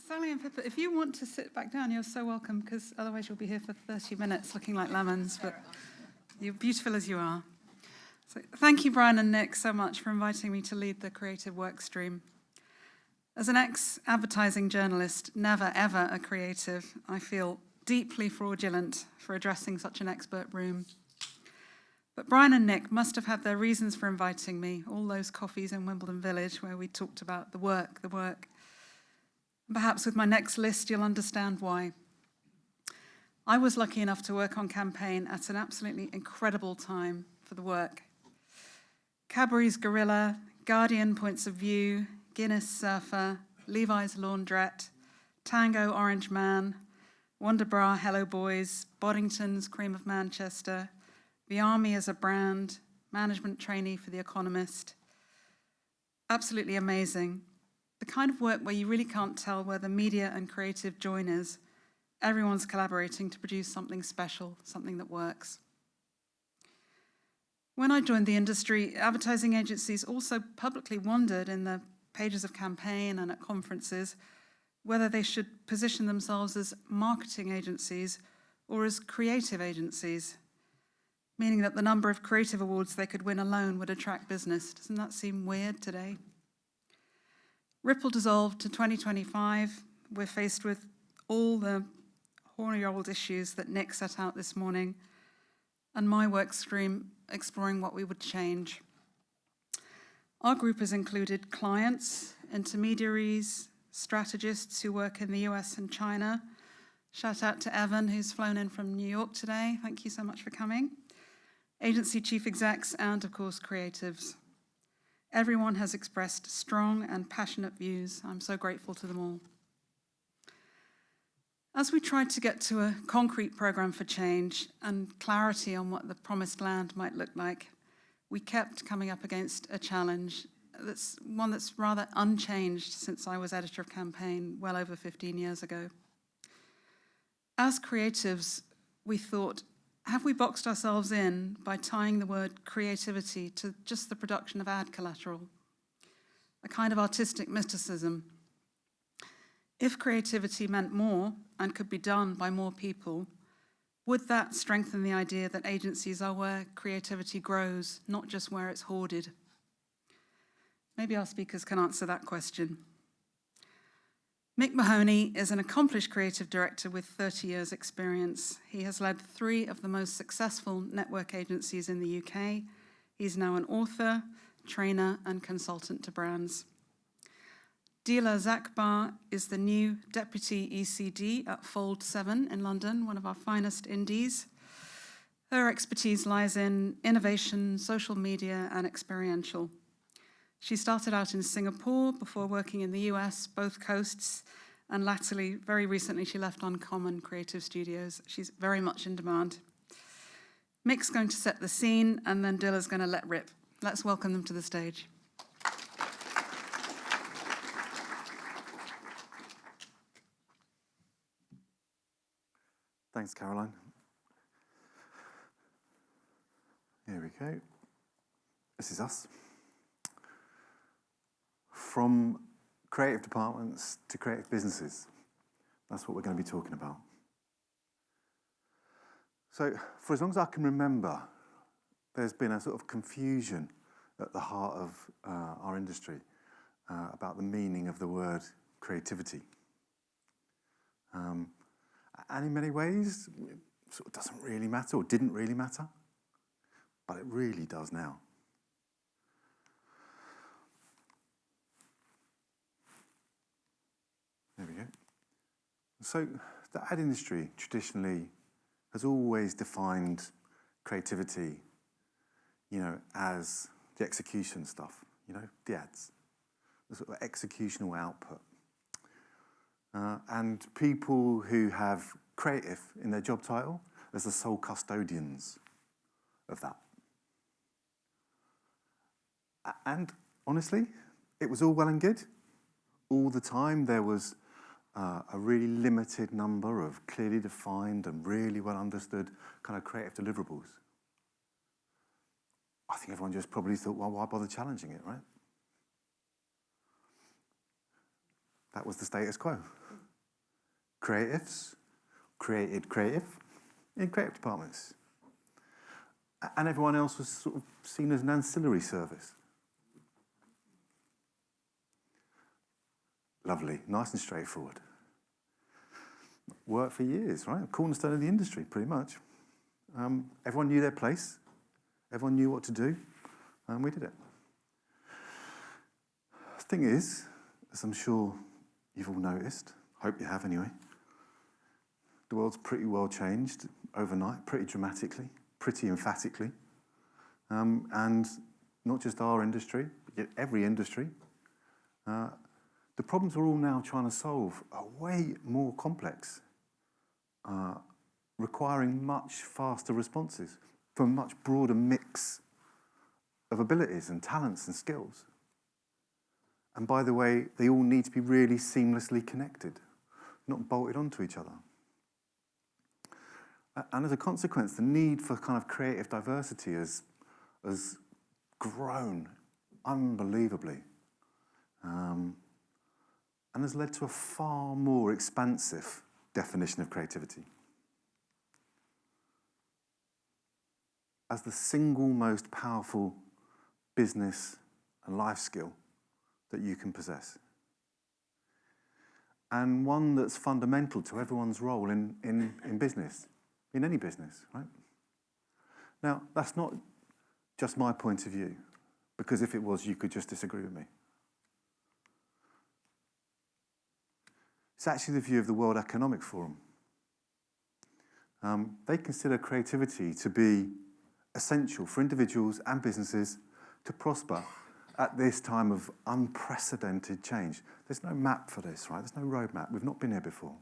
Sally and Pippa, if you want to sit back down, you're so welcome, because otherwise you'll be here for 30 minutes looking like lemons, but you're beautiful as you are. So thank you, Brian and Nick, so much for inviting me to lead the creative work stream. As an ex-advertising journalist, never ever a creative, I feel deeply fraudulent for addressing such an expert room. But Brian and Nick must have had their reasons for inviting me, all those coffees in Wimbledon Village where we talked about the work. Perhaps with my next list, you'll understand why. I was lucky enough to work on campaign at an absolutely incredible time for the work. Cadbury's Gorilla, Guardian Points of View, Guinness Surfer, Levi's Laundrette, Tango Orange Man, Wonder Bra Hello Boys, Boddington's Cream of Manchester, The Army as a brand, management trainee for The Economist. Absolutely amazing. The kind of work where you really can't tell where the media and creative join is. Everyone's collaborating to produce something special, something that works. When I joined the industry, advertising agencies also publicly wondered in the pages of campaign and at conferences whether they should position themselves as marketing agencies or as creative agencies, meaning that the number of creative awards they could win alone would attract business. Doesn't that seem weird today? Ripple dissolved to 2025. We're faced with all the horny old issues that Nick set out this morning, and my work stream exploring what we would change. Our group has included clients, intermediaries, strategists who work in the US and China. Shout out to Evan, who's flown in from New York today. Thank you so much for coming. Agency chief execs, and of course, creatives. Everyone has expressed strong and passionate views. I'm so grateful to them all. As we tried to get to a concrete program for change and clarity on what the promised land might look like, we kept coming up against a challenge that's rather unchanged since I was editor of Campaign well over 15 years ago. As creatives, we thought, have we boxed ourselves in by tying the word creativity to just the production of ad collateral? A kind of artistic mysticism. If creativity meant more and could be done by more people, would that strengthen the idea that agencies are where creativity grows, not just where it's hoarded? Maybe our speakers can answer that question. Mick Mahoney is an accomplished creative director with 30 years' experience. He has led 3 of the most successful network agencies in the UK. He's now an author, trainer, and consultant to brands. Dillah Zakbah is the new deputy ECD at Fold 7 in London, one of our finest indies. Her expertise lies in innovation, social media, and experiential. She started out in Singapore before working in the US, both coasts, and latterly, very recently, she left Uncommon Creative Studios. She's very much in demand. Mick's going to set the scene, and then Dillah's going to let rip. Let's welcome them to the stage. Thanks, Caroline. Here we go. This is us. From creative departments to creative businesses. That's what we're going to be talking about. So, for as long as I can remember, there's been a sort of confusion at the heart of our industry about the meaning of the word creativity. And in many ways, it sort of doesn't really matter, or didn't really matter, but it really does now. There we go. So the ad industry traditionally has always defined creativity, as the execution stuff, the ads, the sort of executional output. And people who have creative in their job title as the sole custodians of that. And honestly, it was all well and good. All the time there was a really limited number of clearly defined and really well understood kind of creative deliverables. I think everyone just probably thought, well, why bother challenging it, right? That was the status quo. Creatives created creative in creative departments. And everyone else was sort of seen as an ancillary service. Lovely, nice and straightforward. Worked for years, right? Cornerstone of the industry, pretty much. Everyone knew their place. Everyone knew what to do, and we did it. The thing is, as I'm sure you've all noticed, hope you have anyway, the world's pretty well changed overnight, pretty dramatically, pretty emphatically. And not just our industry, but yet every industry. The problems we're all now trying to solve are way more complex, requiring much faster responses from a much broader mix of abilities and talents and skills. And by the way, they all need to be really seamlessly connected, not bolted onto each other. And as a consequence, the need for kind of creative diversity has grown unbelievably. And has led to a far more expansive definition of creativity. As the single most powerful business and life skill that you can possess. And one that's fundamental to everyone's role in business, in any business, right? Now, that's not just my point of view, because if it was, you could just disagree with me. It's actually the view of the World Economic Forum. They consider creativity to be essential for individuals and businesses to prosper at this time of unprecedented change. There's no map for this, right? There's no roadmap. We've not been here before.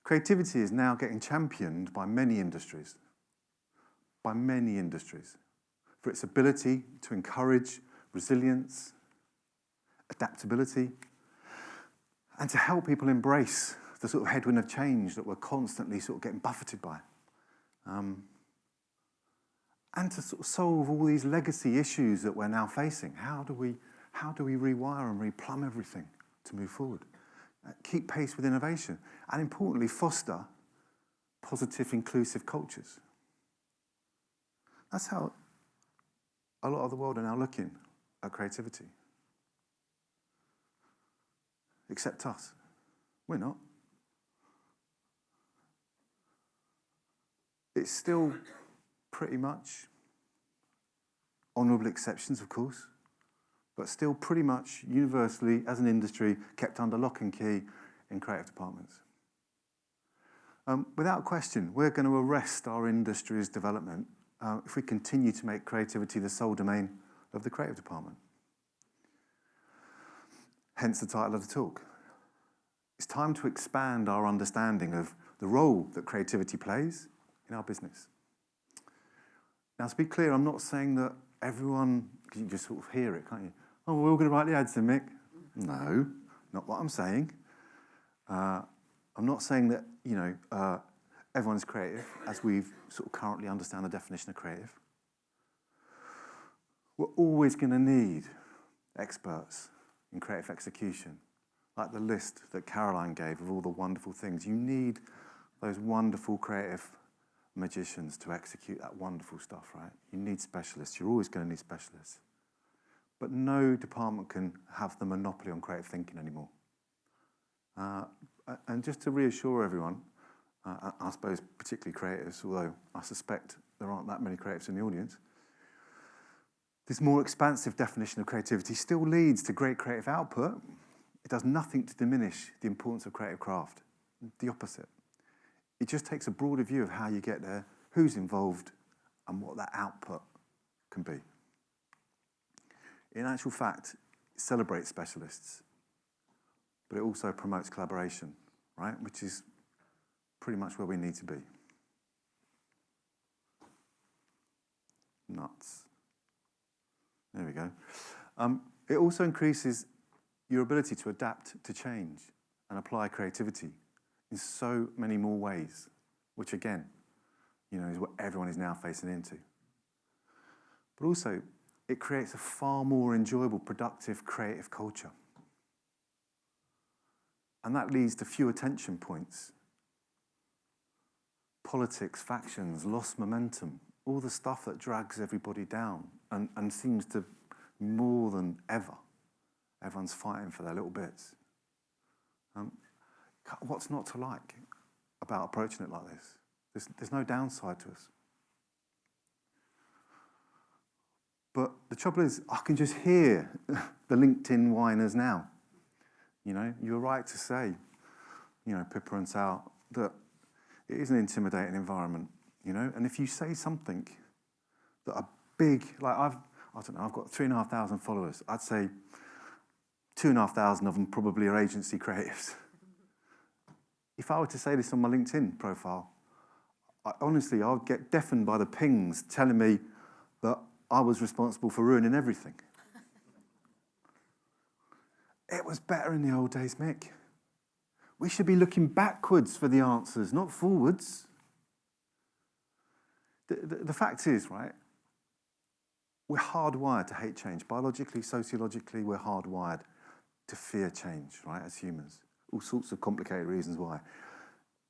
Creativity is now getting championed by many industries, for its ability to encourage resilience, adaptability, and to help people embrace the sort of headwind of change that we're constantly sort of getting buffeted by. And to sort of solve all these legacy issues that we're now facing. How do we rewire and replumb everything to move forward? Keep pace with innovation. And importantly, foster positive, inclusive cultures. That's how a lot of the world are now looking at creativity. Except us. We're not. It's still pretty much, honourable exceptions of course, but still pretty much universally, as an industry, kept under lock and key in creative departments. Without question, we're going to arrest our industry's development if we continue to make creativity the sole domain of the creative department. Hence the title of the talk. It's time to expand our understanding of the role that creativity plays in our business. Now, to be clear, I'm not saying that everyone, you can just sort of hear it, can't you? Oh, we're all going to write the ads then, Mick. No, not what I'm saying. I'm not saying that, everyone's creative, as we've sort of currently understand the definition of creative. We're always going to need experts in creative execution, like the list that Caroline gave of all the wonderful things. You need those wonderful creative magicians to execute that wonderful stuff, right? You need specialists. You're always going to need specialists. But no department can have the monopoly on creative thinking anymore. And just to reassure everyone, I suppose particularly creatives, although I suspect there aren't that many creatives in the audience, this more expansive definition of creativity still leads to great creative output. It does nothing to diminish the importance of creative craft. The opposite. It just takes a broader view of how you get there, who's involved, and what that output can be. In actual fact, it celebrates specialists, but it also promotes collaboration, right? Which is pretty much where we need to be. Nuts. There we go. It also increases your ability to adapt to change and apply creativity in so many more ways, which again, is what everyone is now facing into. But also, it creates a far more enjoyable, productive, creative culture. And that leads to fewer tension points. Politics, factions, lost momentum, all the stuff that drags everybody down and seems to more than ever. Everyone's fighting for their little bits. What's not to like about approaching it like this? There's no downside to us. But the trouble is, I can just hear the LinkedIn whiners now. You know, you're right to say, you know, Pippa and Sal, that it is an intimidating environment, you know? And if you say something that are big, like I've got 3,500 followers. I'd say 2,500 of them probably are agency creatives. If I were to say this on my LinkedIn profile, honestly, I would get deafened by the pings telling me that I was responsible for ruining everything. It was better in the old days, Mick. We should be looking backwards for the answers, not forwards. The fact is, right, we're hardwired to hate change. Biologically, sociologically, we're hardwired to fear change, right, as humans. All sorts of complicated reasons why.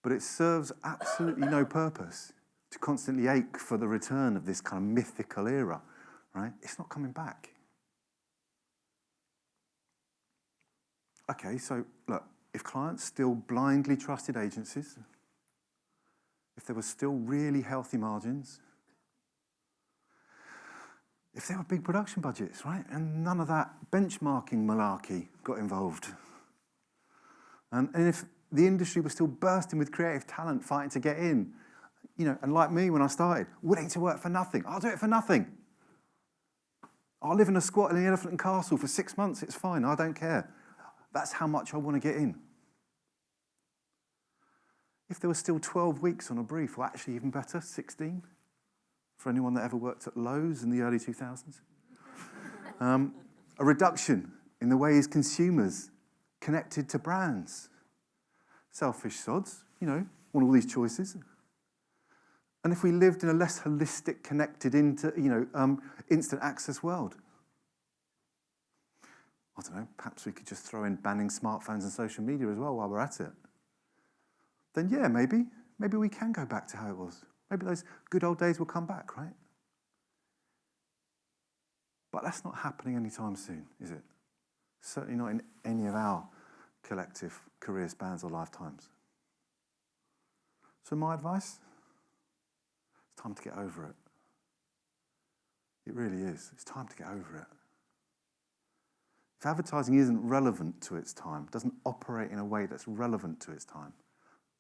But it serves absolutely no purpose to constantly ache for the return of this kind of mythical era, right? It's not coming back. Okay, so look, if clients still blindly trusted agencies, if there were still really healthy margins, if there were big production budgets, right, and none of that benchmarking malarkey got involved, and if the industry was still bursting with creative talent fighting to get in, you know, and like me when I started, willing to work for nothing, I'll do it for nothing. I'll live in a squat in the Elephant and Castle for 6 months, it's fine, I don't care. That's how much I want to get in. If there was still 12 weeks on a brief, or actually even better, 16, for anyone that ever worked at Lowe's in the early 2000s. A reduction in the ways consumers connected to brands. Selfish sods, you know, want all these choices. And if we lived in a less holistic, connected, instant access world, I don't know, perhaps we could just throw in banning smartphones and social media as well while we're at it. Then yeah, maybe we can go back to how it was. Maybe those good old days will come back, right? But that's not happening anytime soon, is it? Certainly not in any of our collective career spans or lifetimes. So my advice, it's time to get over it. It really is. It's time to get over it. If advertising isn't relevant to its time, doesn't operate in a way that's relevant to its time,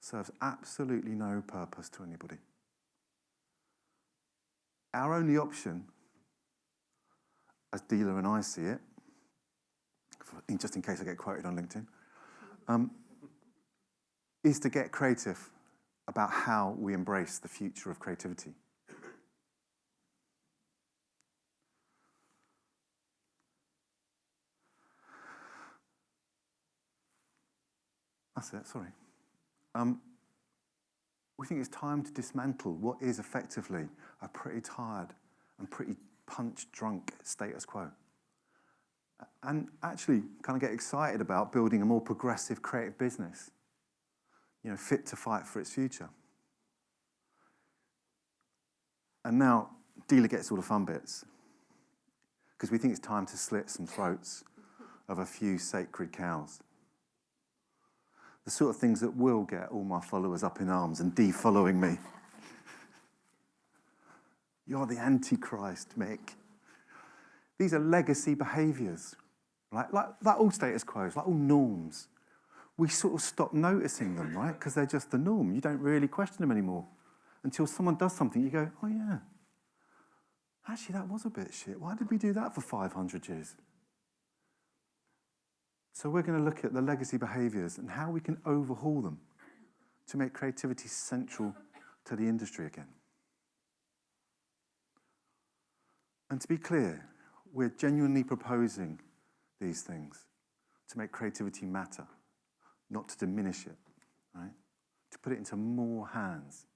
serves absolutely no purpose to anybody. Our only option, as Dillah and I see it, just in case I get quoted on LinkedIn, is to get creative about how we embrace the future of creativity. That's it, sorry. We think it's time to dismantle what is effectively a pretty tired and pretty punch-drunk status quo. And actually kind of get excited about building a more progressive creative business, you know, fit to fight for its future. And now Dillah gets all the fun bits, because we think it's time to slit some throats of a few sacred cows. The sort of things that will get all my followers up in arms and de-following me. You're the Antichrist, Mick. These are legacy behaviours, right? Like all status quos, like all norms. We sort of stop noticing them, right? Because they're just the norm. You don't really question them anymore. Until someone does something, you go, oh yeah, actually that was a bit shit. Why did we do that for 500 years? So we're going to look at the legacy behaviours and how we can overhaul them to make creativity central to the industry again. And to be clear, we're genuinely proposing these things to make creativity matter, not to diminish it, right? To put it into more hands,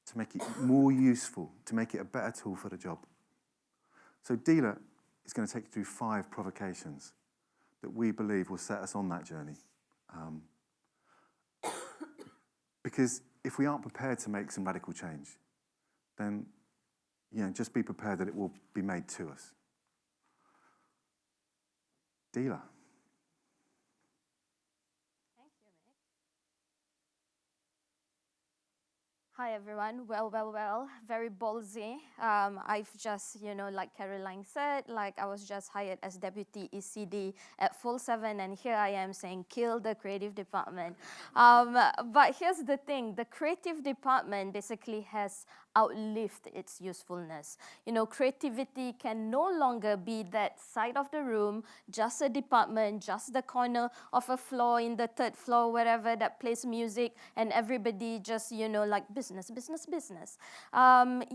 to make it more useful, to make it a better tool for the job. So Dillah is going to take you through 5 provocations that we believe will set us on that journey Because if we aren't prepared to make some radical change, then just be prepared that it will be made to us. Dillah. Thank you, Mick. Hi, everyone. Well. Very ballsy. I've just, like Caroline said, I was just hired as Deputy ECD at Full 7, and here I am saying, kill the creative department. But here's the thing. The creative department basically has outlived its usefulness. Creativity can no longer be that side of the room, just a department, just the corner of a floor in the third floor, wherever, that plays music, and everybody just, business. And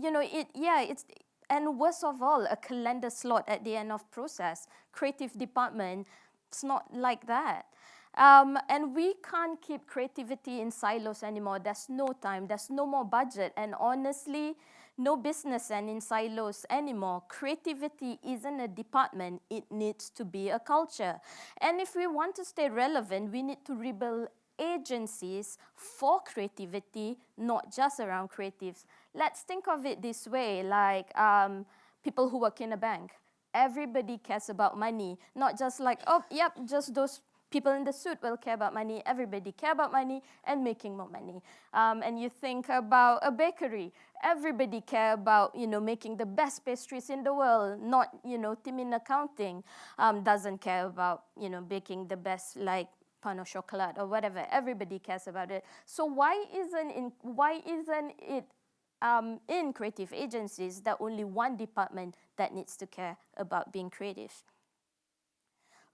worst of all, a calendar slot at the end of process. Creative department, it's not like that. And we can't keep creativity in silos anymore. There's no time, there's no more budget, and honestly, no business and in silos anymore. Creativity isn't a department, it needs to be a culture. And if we want to stay relevant, we need to rebuild agencies for creativity, not just around creatives. Let's think of it this way, like people who work in a bank. Everybody cares about money, not just just those people in the suit will care about money. Everybody care about money and making more money. And you think about a bakery. Everybody care about, making the best pastries in the world, not, team in accounting doesn't care about, baking the best, pain au chocolat or whatever. Everybody cares about it. So why isn't it in creative agencies that only one department that needs to care about being creative?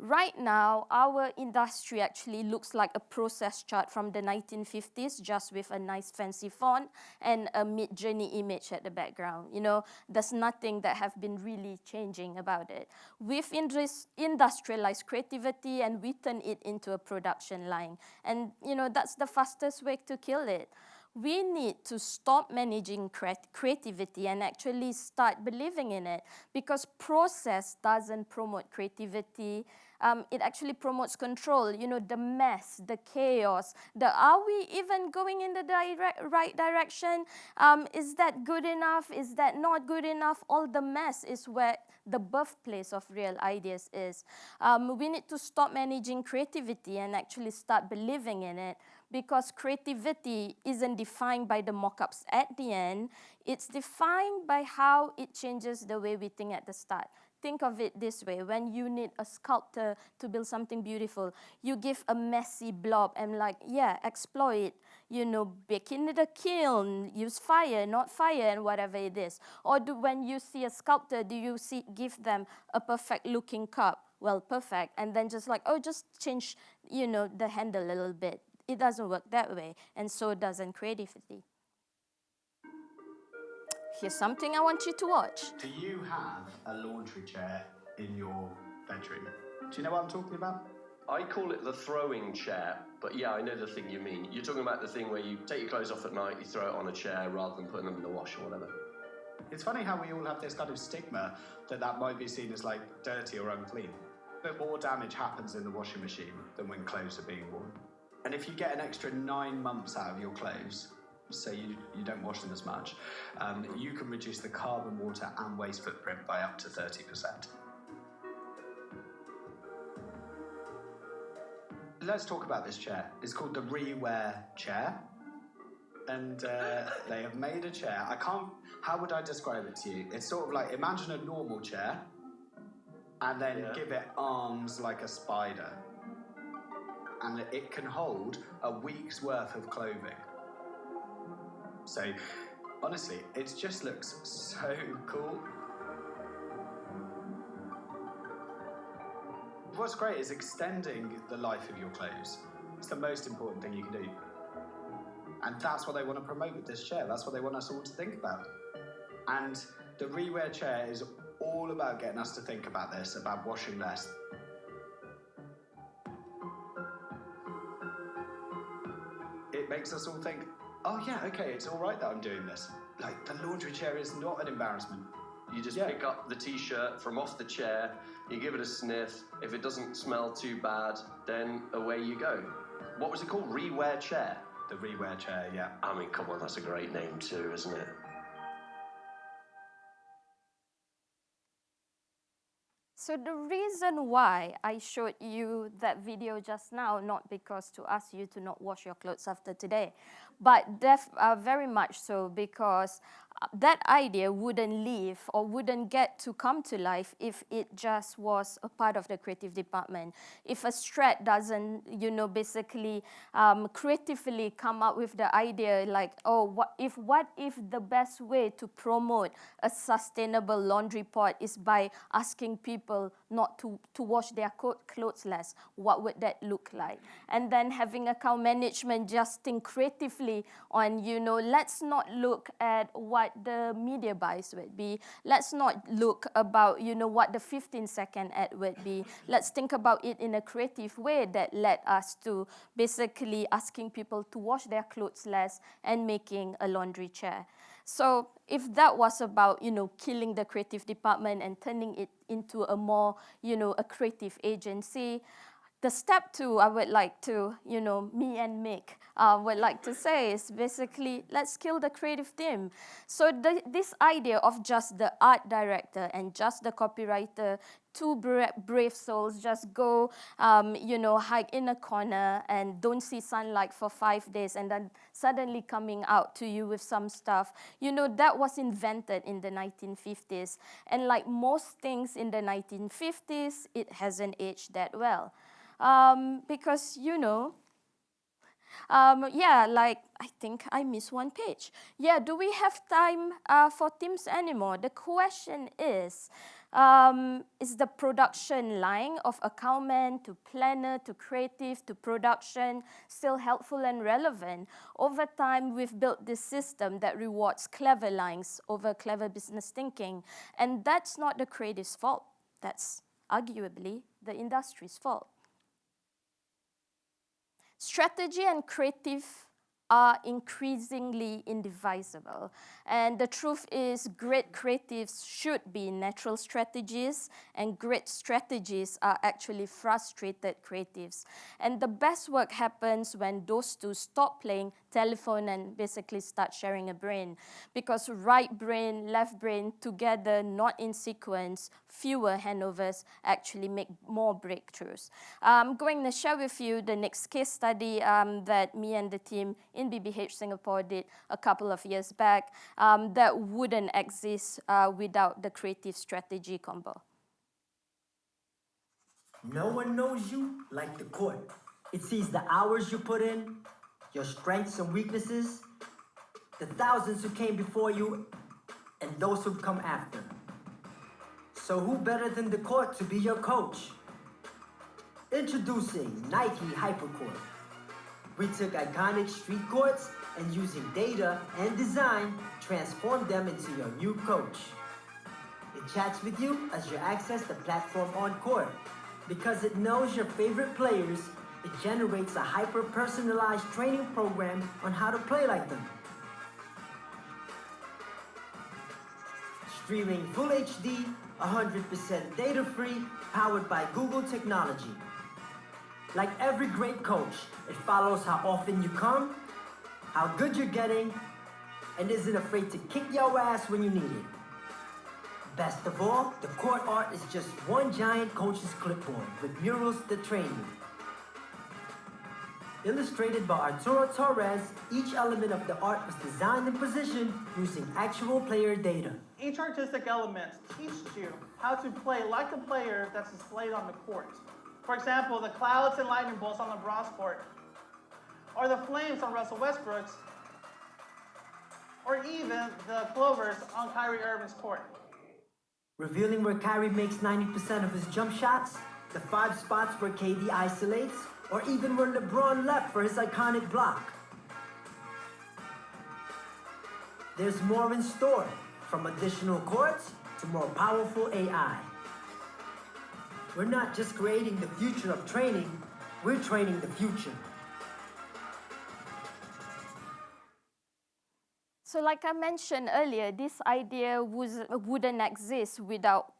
Right now, our industry actually looks like a process chart from the 1950s, just with a nice fancy font and a Mid-Journey image at the background. There's nothing that have been really changing about it. We've industrialized creativity and we turn it into a production line. And, that's the fastest way to kill it. We need to stop managing creativity and actually start believing in it, because process doesn't promote creativity. It actually promotes control, the mess, the chaos, are we even going in the right direction? Is that good enough? Is that not good enough? All the mess is where the birthplace of real ideas is. We need to stop managing creativity and actually start believing in it, because creativity isn't defined by the mock-ups at the end. It's defined by how it changes the way we think at the start. Think of it this way. When you need a sculptor to build something beautiful, you give a messy blob and exploit, bake in the kiln, use fire, not fire, and whatever it is. Or when you see a sculptor, give them a perfect looking cup? Well, perfect. And then just change, the handle a little bit. It doesn't work that way, and so doesn't creativity. Here's something I want you to watch. Do you have a laundry chair in your bedroom? Do you know what I'm talking about? I call it the throwing chair, but yeah, I know the thing you mean. You're talking about the thing where you take your clothes off at night, you throw it on a chair rather than putting them in the wash or whatever. It's funny how we all have this kind of stigma that might be seen as dirty or unclean. But more damage happens in the washing machine than when clothes are being worn. And if you get an extra 9 months out of your clothes, so you don't wash them as much, you can reduce the carbon, water and waste footprint by up to 30%. Let's talk about this chair. It's called the Rewear chair. And they have made a chair. How would I describe it to you? It's sort of like, imagine a normal chair and then give it arms like a spider. And it can hold a week's worth of clothing. So, honestly, it just looks so cool. What's great is extending the life of your clothes. It's the most important thing you can do. And that's what they want to promote with this chair. That's what they want us all to think about. And the Rewear chair is all about getting us to think about this, about washing less. It makes us all think, oh yeah, okay, it's all right that I'm doing this. The laundry chair is not an embarrassment. You just pick up the t-shirt from off the chair, you give it a sniff. If it doesn't smell too bad, then away you go. What was it called? Rewear chair? The rewear chair, yeah. I mean, come on, that's a great name too, isn't it? So the reason why I showed you that video just now, not because to ask you to not wash your clothes after today, but very much so because that idea wouldn't live or wouldn't get to come to life if it just was a part of the creative department. If a strat doesn't, basically creatively come up with the idea like, oh, what if the best way to promote a sustainable laundry pot is by asking people not to wash their clothes less? What would that look like? And then having account management just think creatively on, let's not look at what the media buys would be. Let's not look about, what the 15-second ad would be. Let's think about it in a creative way that led us to basically asking people to wash their clothes less and making a laundry chair. So if that was about, killing the creative department and turning it into a more, a creative agency, the step 2, I would like to, me and Mick would like to say is basically, let's kill the creative team. So this idea of just the art director and just the copywriter, two brave souls just go, hide in a corner and don't see sunlight for 5 days and then suddenly coming out to you with some stuff. That was invented in the 1950s. And like most things in the 1950s, it hasn't aged that well. Because, I think I missed one page. Yeah, do we have time for teams anymore? The question is the production line of account man to planner to creative to production still helpful and relevant? Over time, we've built this system that rewards clever lines over clever business thinking. And that's not the creative's fault. That's arguably the industry's fault. Strategy and creative are increasingly indivisible. And the truth is, great creatives should be natural strategists, and great strategists are actually frustrated creatives. And the best work happens when those two stop playing telephone and basically start sharing a brain. Because right brain, left brain together, not in sequence, fewer handovers actually make more breakthroughs. I'm going to share with you the next case study that me and the team in BBH Singapore did a couple of years back that wouldn't exist without the creative strategy combo. No one knows you like the court. It sees the hours you put in, your strengths and weaknesses, the thousands who came before you, and those who've come after. So who better than the court to be your coach? Introducing Nike Hypercourt. We took iconic street courts and using data and design, transformed them into your new coach. It chats with you as you access the platform on court. Because it knows your favorite players, it generates a hyper-personalized training program on how to play like them. Streaming full HD, 100% data-free, powered by Google technology. Like every great coach, it follows how often you come, how good you're getting, and isn't afraid to kick your ass when you need it. Best of all, the court art is just one giant coach's clipboard with murals that train you. Illustrated by Arturo Torres, each element of the art was designed and positioned using actual player data. Each artistic element teaches you how to play like a player that's displayed on the court. For example, the clouds and lightning bolts on LeBron's court, or the flames on Russell Westbrook's, or even the clovers on Kyrie Irving's court. Revealing where Kyrie makes 90% of his jump shots, the 5 spots where KD isolates, or even where LeBron left for his iconic block. There's more in store, from additional courts to more powerful AI. We're not just creating the future of training, we're training the future. So like I mentioned earlier, this idea wouldn't exist without,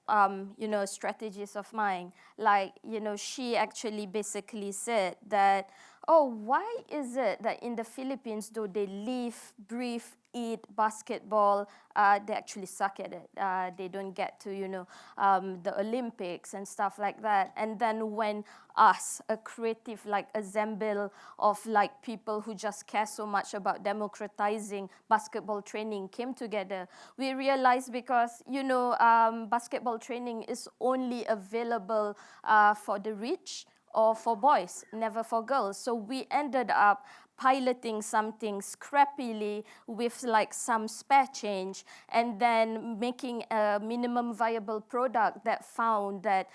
strategies of mine. Like, she actually basically said that, oh, why is it that in the Philippines, though they live, breathe, eat basketball, they actually suck at it. They don't get to, the Olympics and stuff like that. And then when us, a creative, like ensemble of like people who just care so much about democratizing basketball training came together, we realized because, basketball training is only available for the rich, or for boys, never for girls. So we ended up piloting something scrappily with like some spare change and then making a minimum viable product that found that,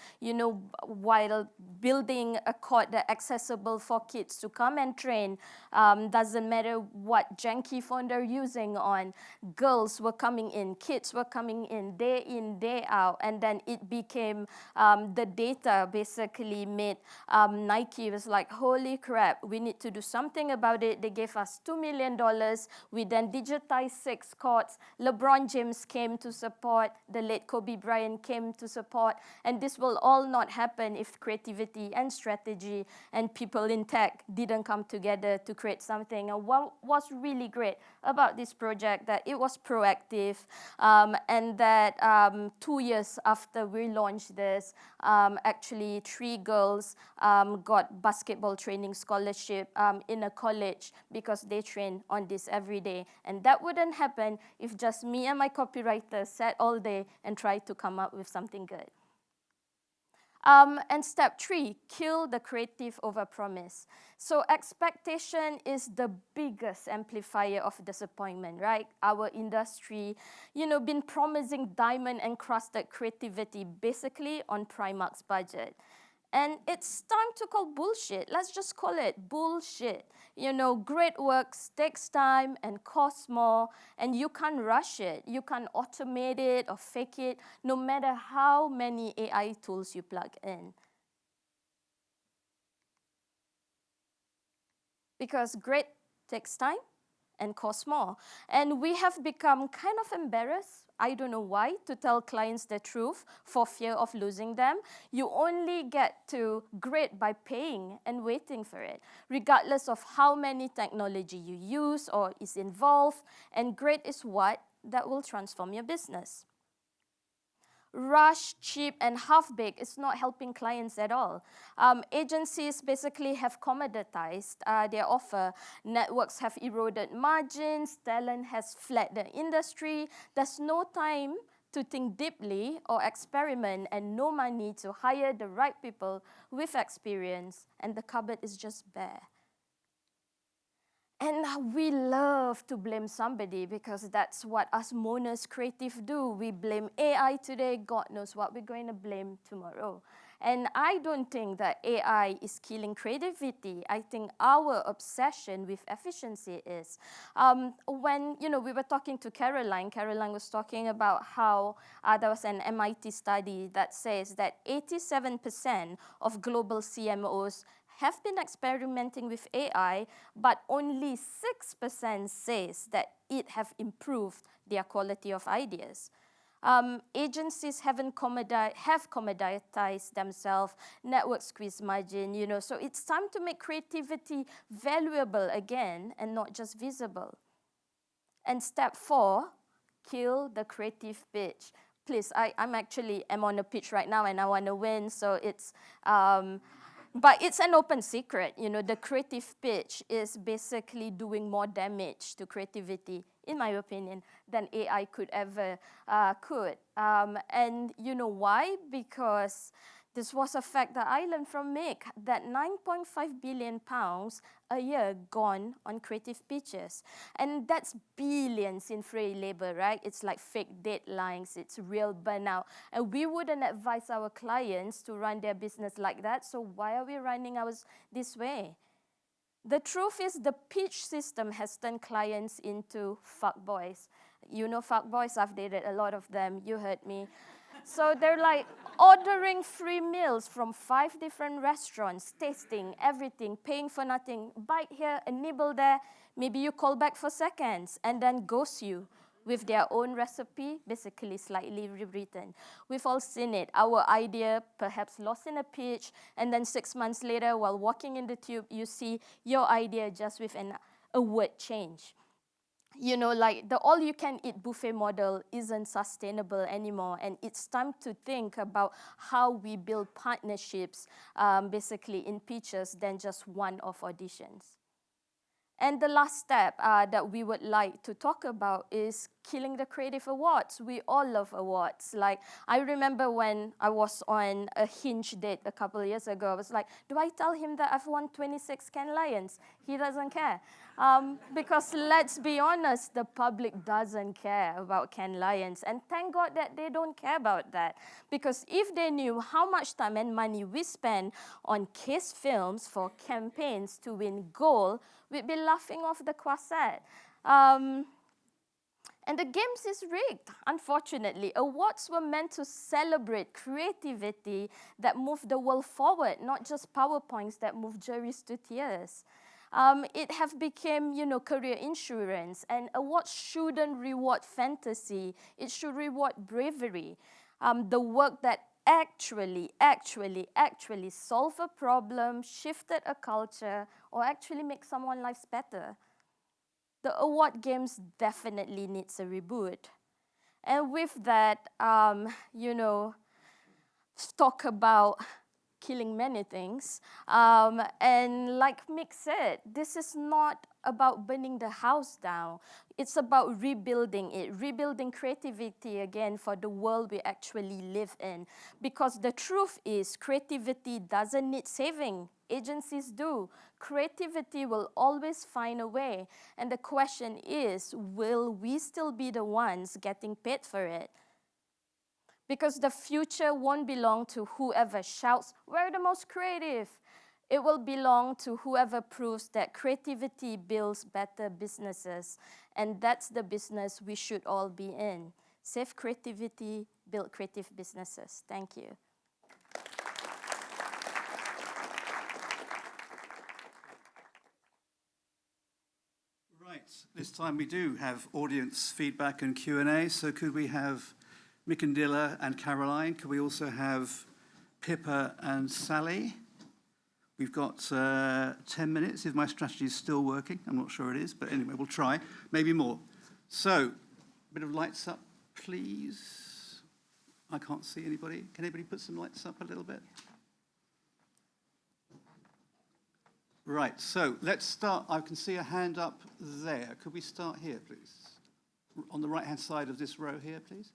while building a court that's accessible for kids to come and train, doesn't matter what janky phone they're using on, girls were coming in, kids were coming in, day out, and then it became, the data basically made Nike was like, holy crap, we need to do something about it. They gave us $2 million. We then digitized 6 courts. LeBron James came to support. The late Kobe Bryant came to support. And this will all not happen if creativity and strategy and people in tech didn't come together to create something. And what was really great about this project, that it was proactive, and that 2 years after we launched this, actually 3 girls got basketball training scholarship in a college because they train on this every day. And that wouldn't happen if just me and my copywriter sat all day and tried to come up with something good. And step 3, kill the creative over promise. So expectation is the biggest amplifier of disappointment, right? Our industry, been promising diamond encrusted creativity basically on Primark's budget. And it's time to call bullshit. Let's just call it bullshit. Great work takes time and costs more, and you can't rush it. You can't automate it or fake it, no matter how many AI tools you plug in. Because great takes time and costs more. And we have become kind of embarrassed, I don't know why, to tell clients the truth for fear of losing them. You only get to grade by paying and waiting for it, regardless of how many technology you use or is involved. And grade is what that will transform your business. Rush, cheap, and half-baked is not helping clients at all. Agencies basically have commoditized their offer. Networks have eroded margins. Talent has fled the industry. There's no time to think deeply or experiment, and no money to hire the right people with experience, and the cupboard is just bare. And we love to blame somebody because that's what us moaners creative do. We blame AI today. God knows what we're going to blame tomorrow. And I don't think that AI is killing creativity. I think our obsession with efficiency is. When we were talking to Caroline was talking about how there was an MIT study that says that 87% of global CMOs have been experimenting with AI, but only 6% says that it have improved their quality of ideas. Agencies have commoditized themselves, network squeeze margin, so it's time to make creativity valuable again and not just visible. And step 4, kill the creative pitch. Please, I'm on a pitch right now and I want to win, so it's, but it's an open secret. The creative pitch is basically doing more damage to creativity, in my opinion, than AI could ever could. And you know why? Because this was a fact that I learned from Mick, that 9.5 billion pounds a year gone on creative pitches. And that's billions in free labor, right? It's like fake deadlines, it's real burnout. And we wouldn't advise our clients to run their business like that, so why are we running ours this way? The truth is the pitch system has turned clients into fuckboys. Fuckboys, I've dated a lot of them, you heard me. So they're like ordering free meals from 5 different restaurants, tasting everything, paying for nothing, bite here, a nibble there, maybe you call back for seconds, and then ghost you. with their own recipe, basically slightly rewritten. We've all seen it. Our idea perhaps lost in a pitch, and then 6 months later, while walking in the tube, you see your idea just with a word change. You know, like the all-you-can-eat buffet model isn't sustainable anymore, and it's time to think about how we build partnerships, basically in pitches than just one-off auditions. And the last step that we would like to talk about is killing the creative awards. We all love awards. Like, I remember when I was on a Hinge date a couple of years ago, I was like, do I tell him that I've won 26 Cannes Lions? He doesn't care. Because let's be honest, the public doesn't care about Cannes Lions. And thank God that they don't care about that. Because if they knew how much time and money we spend on case films for campaigns to win gold, we'd be laughing off the quartet. And the games is rigged, unfortunately. Awards were meant to celebrate creativity that moved the world forward, not just PowerPoints that moved juries to tears. It have become, you know, career insurance, and awards shouldn't reward fantasy. It should reward bravery. The work that actually solve a problem, shifted a culture, or actually make someone's life better. The award games definitely needs a reboot. And with that, you know, talk about killing many things. And like Mick said, this is not about burning the house down. It's about rebuilding it, rebuilding creativity again for the world we actually live in. Because the truth is, creativity doesn't need saving. Agencies do. Creativity will always find a way. And the question is, will we still be the ones getting paid for it? Because the future won't belong to whoever shouts, "We're the most creative." It will belong to whoever proves that creativity builds better businesses. And that's the business we should all be in. Save creativity, build creative businesses. Thank you. Right, this time we do have audience feedback and Q&A. So could we have Mick and Dillah and Caroline? Could we also have Pippa and Sally? We've got 10 minutes if my strategy is still working. I'm not sure it is, but anyway, we'll try. Maybe more. So, a bit of lights up, please. I can't see anybody. Can anybody put some lights up a little bit? Right, so let's start. I can see a hand up there. Could we start here, please? On the right-hand side of this row here, please.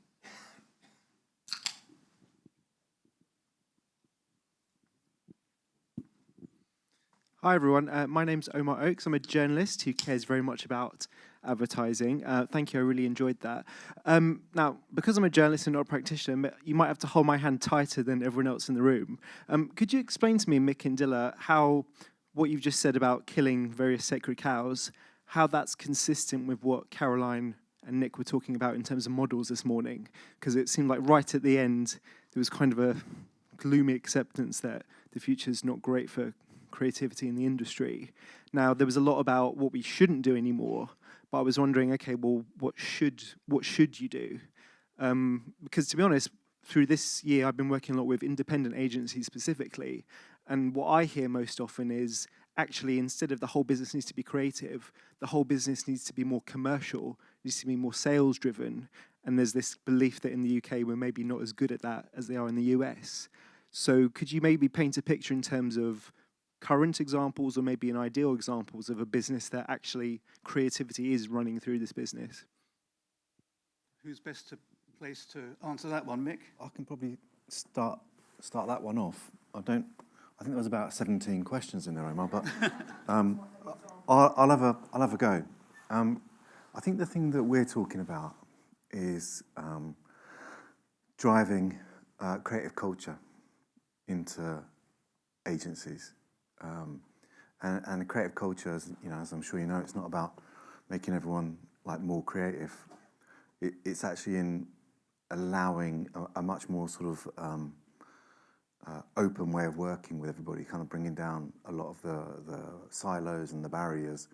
Hi everyone, my name's Omar Oakes. I'm a journalist who cares very much about advertising. Thank you, I really enjoyed that. Now, because I'm a journalist and not a practitioner, you might have to hold my hand tighter than everyone else in the room. Could you explain to me, Mick and Dillah, how what you've just said about killing various sacred cows, how that's consistent with what Caroline and Nick were talking about in terms of models this morning? Because it seemed like right at the end, there was kind of a gloomy acceptance that the future's not great for creativity in the industry. Now, there was a lot about what we shouldn't do anymore, but I was wondering, okay, well, what should you do? Because to be honest, through this year, I've been working a lot with independent agencies specifically, and what I hear most often is actually instead of the whole business needs to be creative, the whole business needs to be more commercial, needs to be more sales driven, and there's this belief that in the UK we're maybe not as good at that as they are in the US. So could you maybe paint a picture in terms of current examples or maybe an ideal examples of a business that actually creativity is running through this business? Who's best placed to answer that one, Mick? I can probably start that one off. I think there was about 17 questions in there, Omar, but I'll have a go. I think the thing that we're talking about is driving creative culture into agencies. And creative culture, as I'm sure you know, it's not about making everyone like more creative. It's actually in allowing a much more sort of open way of working with everybody, kind of bringing down a lot of the silos and the barriers,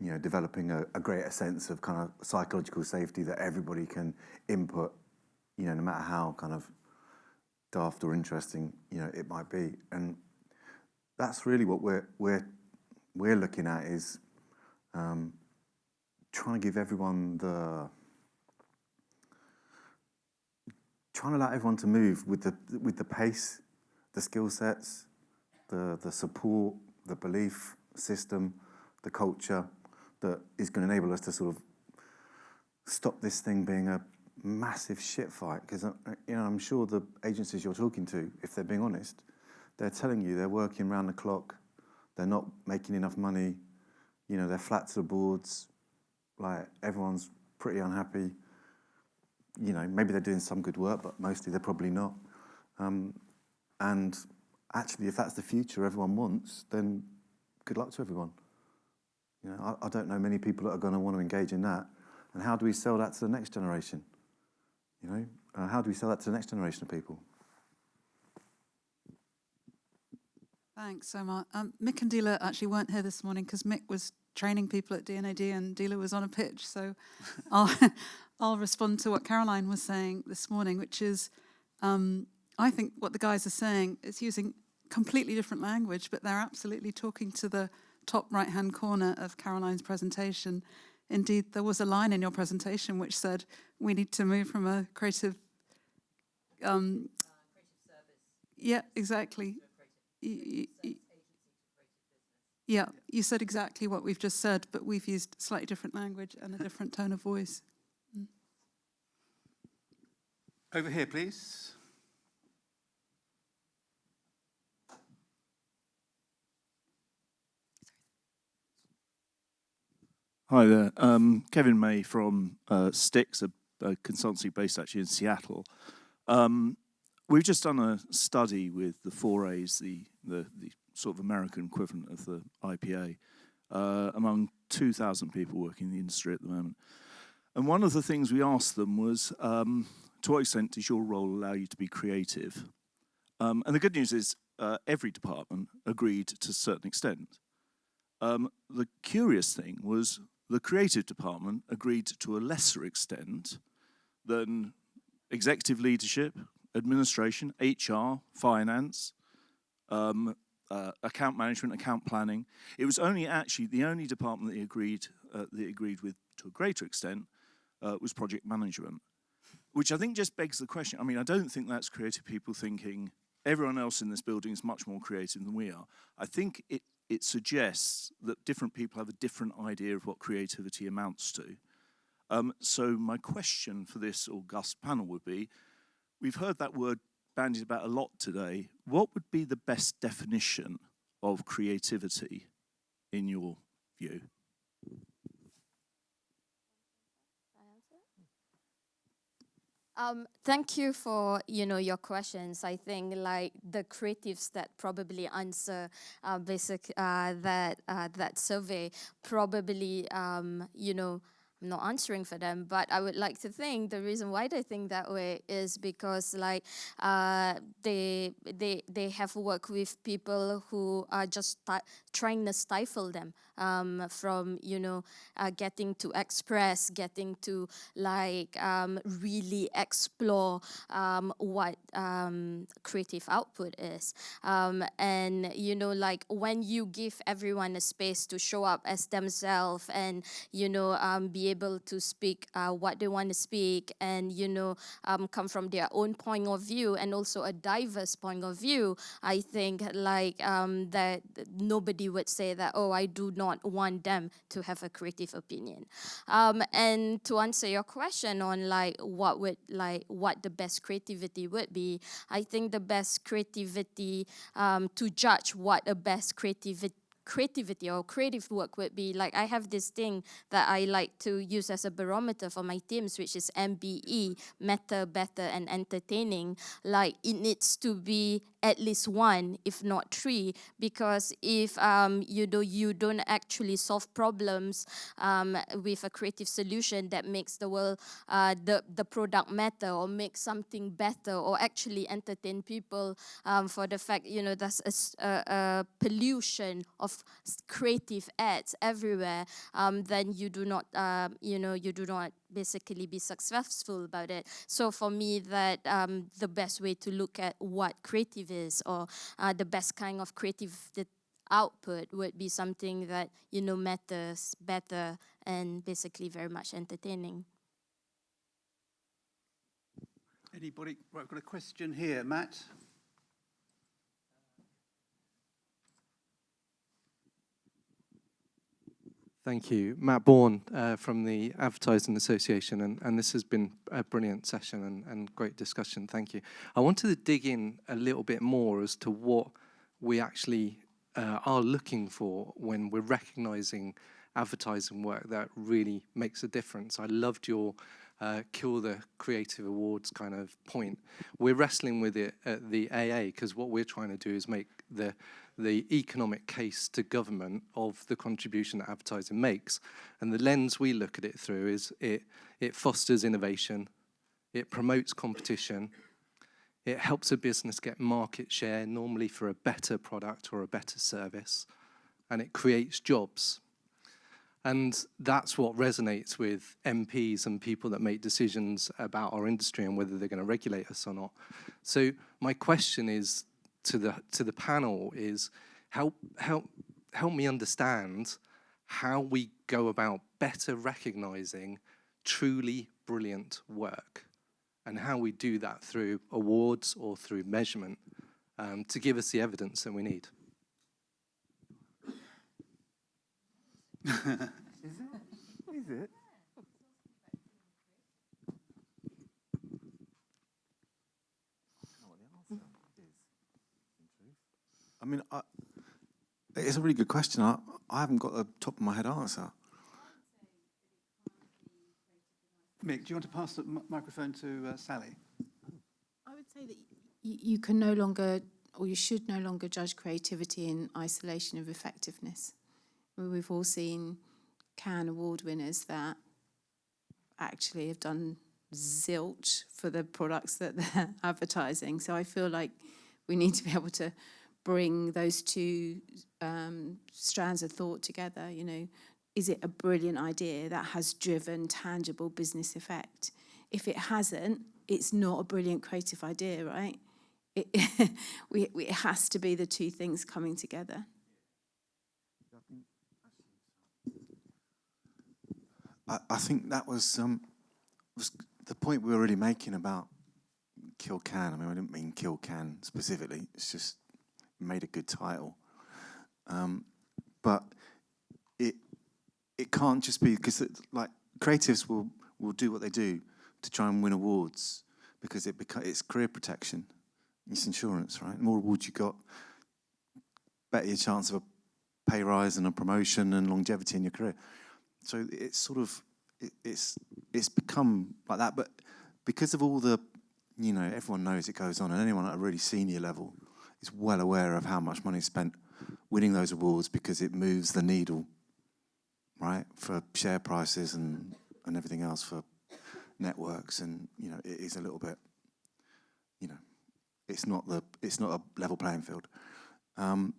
developing a greater sense of kind of psychological safety that everybody can input, no matter how kind of daft or interesting, it might be. And that's really what we're looking at, is trying to give everyone trying to allow everyone to move with the pace, the skill sets, the support, the belief system, the culture that is going to enable us to sort of stop this thing being a massive shit fight. Because I'm sure the agencies you're talking to, if they're being honest, they're telling you they're working round the clock, they're not making enough money, they're flat to the boards, like everyone's pretty unhappy. Maybe they're doing some good work, but mostly they're probably not. And actually, if that's the future everyone wants, then good luck to everyone. I don't know many people that are going to want to engage in that. And how do we sell that to the next generation? How do we sell that to the next generation of people? Thanks, Omar. Mick and Dillah actually weren't here this morning because Mick was training people at D&AD and Dillah was on a pitch. So I'll respond to what Caroline was saying this morning, which is I think what the guys are saying is using completely different language, but they're absolutely talking to the top right-hand corner of Caroline's presentation. Indeed, there was a line in your presentation which said we need to move from a creative service. Yeah, exactly. Yeah, you said exactly what we've just said, but we've used slightly different language and a different tone of voice. Over here, please. Hi there. Kevin May from Styx, a consultancy based actually in Seattle. We've just done a study with the 4As, the sort of American equivalent of the IPA, among 2,000 people working in the industry at the moment. And one of the things we asked them was, to what extent does your role allow you to be creative? And the good news is every department agreed to a certain extent. The curious thing was the creative department agreed to a lesser extent than executive leadership, administration, HR, finance, account management, account planning. It was only actually the only department that they agreed with to a greater extent was project management, which I think just begs the question. I mean, I don't think that's creative people thinking everyone else in this building is much more creative than we are. I think it suggests that different people have a different idea of what creativity amounts to. So my question for this august panel would be, we've heard that word bandied about a lot today. What would be the best definition of creativity in your view? Thank you for your questions. I think like the creatives that probably answer that survey probably I'm not answering for them, but I would like to think the reason why they think that way is because like they have worked with people who are just trying to stifle them from getting to express, getting to like really explore what creative output is, and like when you give everyone a space to show up as themselves and be able to speak what they want to speak and come from their own point of view and also a diverse point of view, I think like that nobody would say that, oh, I do not want them to have a creative opinion. And to answer your question on like what the best creativity would be, I think the best creativity to judge what a best creativity or creative work would be, like I have this thing that I like to use as a barometer for my teams, which is MBE, matter, better, and entertaining. Like it needs to be at least 1, if not 3, because if you don't actually solve problems with a creative solution that makes the world, the product matter or make something better or actually entertain people for the fact, there's a pollution of creative ads everywhere, then you do not, you do not basically be successful about it. So for me, that the best way to look at what creative is, or the best kind of creative output would be something that, matters better and basically very much entertaining. Anybody? Right, I've got a question here. Matt? Thank you. Matt Bourne from the Advertising Association, and this has been a brilliant session and great discussion. Thank you. I wanted to dig in a little bit more as to what we actually are looking for when we're recognising advertising work that really makes a difference. I loved your kill the creative awards kind of point. We're wrestling with it at the AA because what we're trying to do is make the economic case to government of the contribution that advertising makes. And the lens we look at it through is it fosters innovation, it promotes competition, it helps a business get market share, normally for a better product or a better service, and it creates jobs. And that's what resonates with MPs and people that make decisions about our industry and whether they're going to regulate us or not. So my question is to the panel is help me understand how we go about better recognizing truly brilliant work, and how we do that through awards or through measurement to give us the evidence that we need. Is it? I mean, it's a really good question. I haven't got a top of my head answer. Mick, do you want to pass the microphone to Sally? I would say that you can no longer, or you should no longer judge creativity in isolation of effectiveness. We've all seen Cannes Award winners that actually have done zilch for the products that they're advertising. So I feel like we need to be able to bring those two strands of thought together. Is it a brilliant idea that has driven tangible business effect? If it hasn't, it's not a brilliant creative idea, right? It has to be the two things coming together. I think that was the point we were already making about Kill Cannes. I mean, I didn't mean Kill Cannes specifically. It's just made a good title. But it can't just be, because like creatives will do what they do to try and win awards because it's career protection, it's insurance, right? The more awards you got, better your chance of a pay rise and a promotion and longevity in your career. So it's sort of it's become like that. But because of all the, everyone knows it goes on, and anyone at a really senior level is well aware of how much money is spent winning those awards because it moves the needle, right, for share prices and everything else for networks, and it is a little bit, it's not a level playing field, and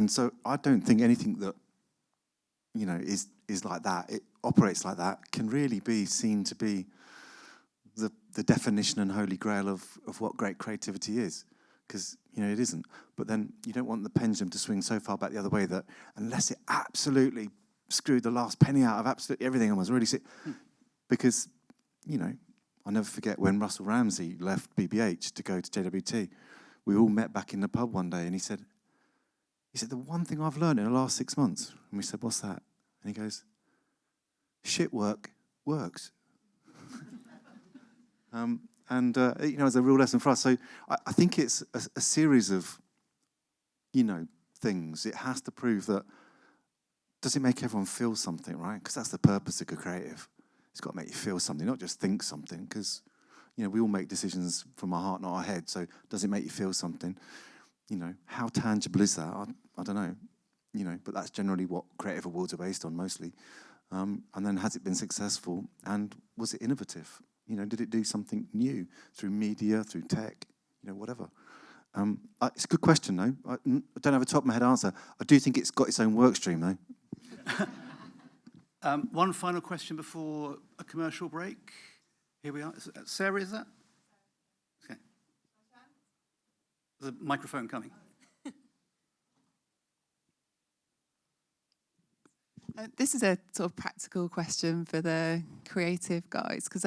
so I don't think anything that is like that, it operates like that, can really be seen to be the definition and holy grail of what great creativity is, because it isn't. But then you don't want the pendulum to swing so far back the other way that unless it absolutely screwed the last penny out of absolutely everything and was really sick. Because, I'll never forget when Russell Ramsey left BBH to go to JWT. We all met back in the pub one day, and he said, the one thing I've learned in the last 6 months. And we said, what's that? And he goes, shit work works. It's a real lesson for us. So I think it's a series of, things. It has to prove that, does it make everyone feel something, right? Because that's the purpose of good creative. It's got to make you feel something, not just think something, because, we all make decisions from our heart, not our head. So does it make you feel something? How tangible is that? I don't know. But that's generally what creative awards are based on mostly. And then has it been successful? And was it innovative? Did it do something new through media, through tech, whatever? It's a good question, though. I don't have a top-of-my-head answer. I do think it's got its own work stream, though. One final question before a commercial break. Here we are. Sarah, is that? Okay. There's a microphone coming. This is a sort of practical question for the creative guys, because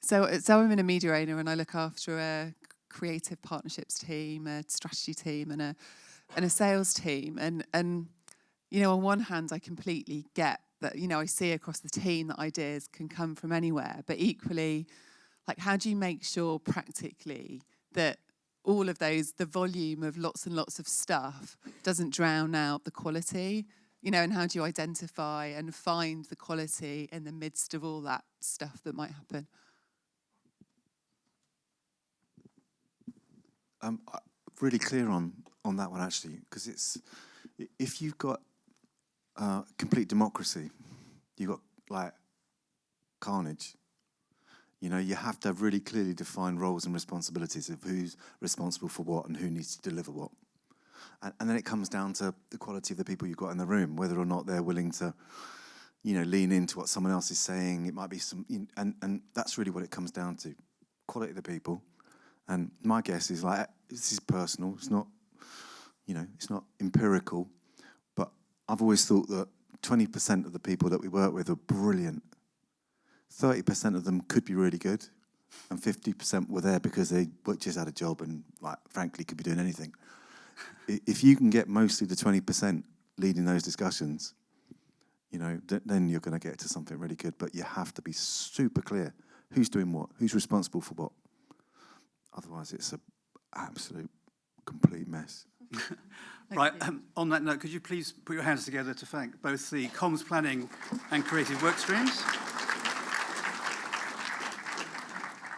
so I'm in a media owner and I look after a creative partnerships team, a strategy team, and a sales team. And you know, on one hand, I completely get that, you know, I see across the team that ideas can come from anywhere, but equally, like, how do you make sure practically that all of those, the volume of lots and lots of stuff doesn't drown out the quality? You know, and how do you identify and find the quality in the midst of all that stuff that might happen? I'm really clear on that one, actually, because it's, if you've got complete democracy, you've got, like, carnage. You know, you have to have really clearly defined roles and responsibilities of who's responsible for what and who needs to deliver what. And then it comes down to the quality of the people you've got in the room, whether or not they're willing to, you know, lean into what someone else is saying. It might be some, and that's really what it comes down to, quality of the people. And my guess is, like, this is personal. It's not, you know, it's not empirical. But I've always thought that 20% of the people that we work with are brilliant. 30% of them could be really good, and 50% were there because they just had a job and, like, frankly, could be doing anything. If you can get mostly the 20% leading those discussions, you know, then you're going to get to something really good. But you have to be super clear who's doing what, who's responsible for what. Otherwise, it's an absolute complete mess. Right, on that note, could you please put your hands together to thank both the comms planning and creative work streams?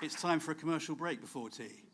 It's time for a commercial break before tea.